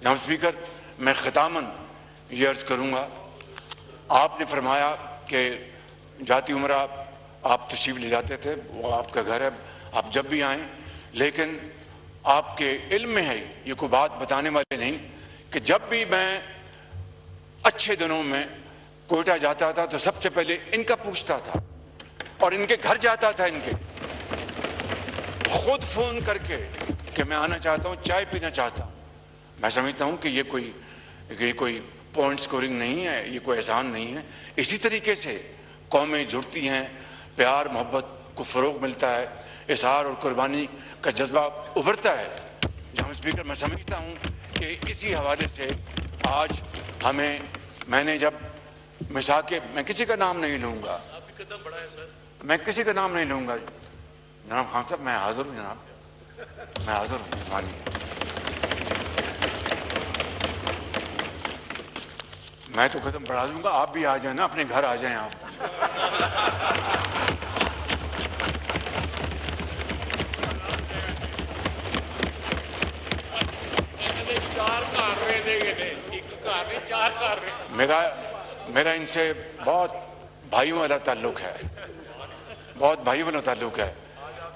جناب اسپیکر، میں ختاماً یہ عرض کروں گا، آپ نے فرمایا کہ جاتی عمرہ آپ تشریف لے جاتے تھے، وہ آپ کا گھر ہے، آپ جب بھی آئیں، لیکن آپ کے علم میں ہے، یہ کوئی بات بتانے والے نہیں، کہ جب بھی میں اچھے دنوں میں کوئٹہ جاتا تھا تو سب سے پہلے ان کا پوچھتا تھا اور ان کے گھر جاتا تھا، ان کے خود فون کر کے کہ میں آنا چاہتا ہوں، چائے پینا چاہتا ہوں۔ میں سمجھتا ہوں کہ یہ کوئی پوائنٹ سکورنگ نہیں ہے، یہ کوئی احسان نہیں ہے۔ اسی طریقے سے قومیں جڑتی ہیں، پیار محبت کو فروغ ملتا ہے، اظہار اور قربانی کا جذبہ ابھرتا ہے۔ جناب اسپیکر، میں سمجھتا ہوں کہ اسی حوالے سے آج میں نے جب مساک، میں کسی کا نام نہیں لوں گا، میں کسی کا نام نہیں لوں گا، جناب خان صاحب میں حاضر ہوں، جناب میں حاضر ہوں، مانیے میں تو قدم بڑھا دوں گا، آپ بھی آ جائیں نا، اپنے گھر آ جائیں آپ۔ میرا ان سے بہت بھائیوں والا تعلق ہے، بہت بھائیوں والا تعلق ہے۔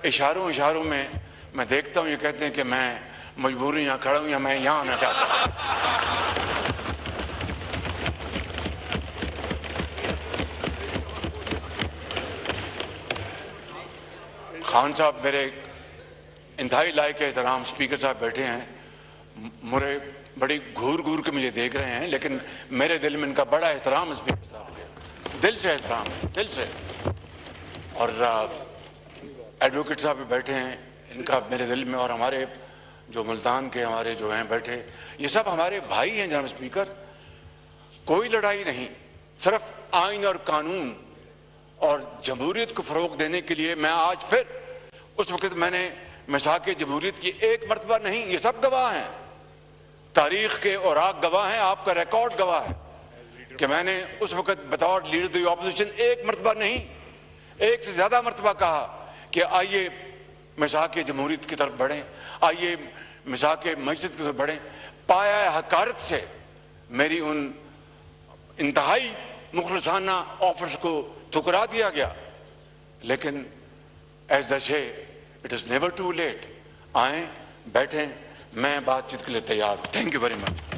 اشاروں میں میں دیکھتا ہوں، یہ کہتے ہیں کہ میں مجبوری یہاں کھڑا ہوں یا میں یہاں آنا چاہتا ہوں۔ خان صاحب میرے انتہائی لائق احترام، اسپیکر صاحب بیٹھے ہیں، مجھے بڑی گھور کے مجھے دیکھ رہے ہیں، لیکن میرے دل میں ان کا بڑا احترام ہے، اسپیکر صاحب کے دل سے احترام ہے، دل سے۔ اور ایڈوکیٹ صاحب بھی بیٹھے ہیں، ان کا میرے دل میں، اور ہمارے جو ملتان کے ہمارے جو ہیں بیٹھے، یہ سب ہمارے بھائی ہیں۔ جناب اسپیکر، کوئی لڑائی نہیں، صرف آئین اور قانون اور جمہوریت کو فروغ دینے کے لیے میں آج پھر، اس وقت میں نے مساک جمہوریت کی ایک مرتبہ نہیں، یہ سب گواہ ہیں، تاریخ کے اوراق گواہ ہیں، آپ کا ریکارڈ گواہ ہے کہ میں نے اس وقت بطور لیڈر دی اپوزیشن ایک مرتبہ نہیں، ایک سے زیادہ مرتبہ کہا کہ آئیے مساک جمہوریت کی طرف بڑھیں، آئیے مساک معیشت کی طرف بڑھیں۔ پایہ حقارت سے میری ان انتہائی مخلصانہ آفرز کو ٹھکرا دیا گیا، لیکن as a say it is never too late. آئیں، بیٹھیں، میں بات چیت کے لیے تیار ہوں۔ Thank you very much.